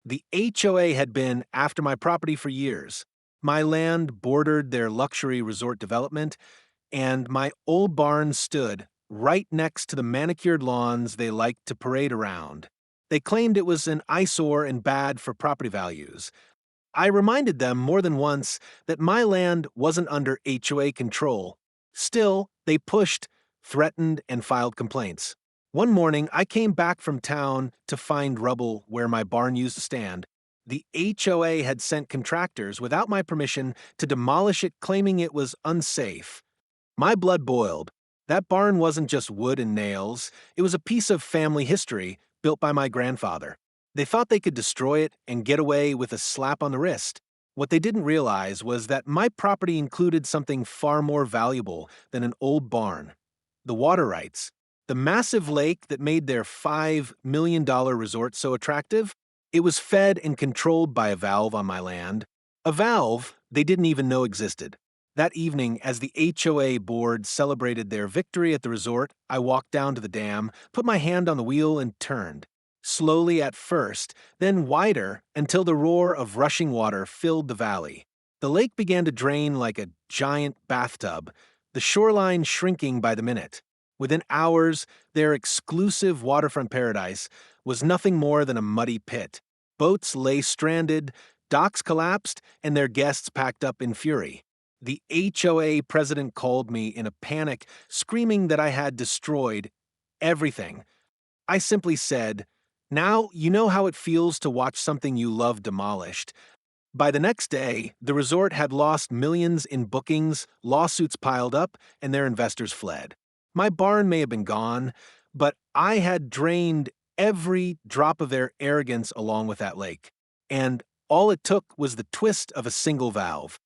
The HOA had been after my property for years. My land bordered their luxury resort development, and my old barn stood right next to the manicured lawns they liked to parade around. They claimed it was an eyesore and bad for property values. I reminded them more than once that my land wasn't under HOA control. Still, they pushed, threatened, and filed complaints. One morning, I came back from town to find rubble where my barn used to stand. The HOA had sent contractors without my permission to demolish it, claiming it was unsafe. My blood boiled. That barn wasn't just wood and nails, it was a piece of family history built by my grandfather. They thought they could destroy it and get away with a slap on the wrist. What they didn't realize was that my property included something far more valuable than an old barn: the water rights. The massive lake that made their $5 million resort so attractive, it was fed and controlled by a valve on my land. A valve they didn't even know existed. That evening, as the HOA board celebrated their victory at the resort, I walked down to the dam, put my hand on the wheel, and turned. Slowly at first, then wider until the roar of rushing water filled the valley. The lake began to drain like a giant bathtub, the shoreline shrinking by the minute. Within hours, their exclusive waterfront paradise was nothing more than a muddy pit. Boats lay stranded, docks collapsed, and their guests packed up in fury. The HOA president called me in a panic, screaming that I had destroyed everything. I simply said, "Now you know how it feels to watch something you love demolished." By the next day, the resort had lost millions in bookings, lawsuits piled up, and their investors fled. My barn may have been gone, but I had drained every drop of their arrogance along with that lake. And all it took was the twist of a single valve.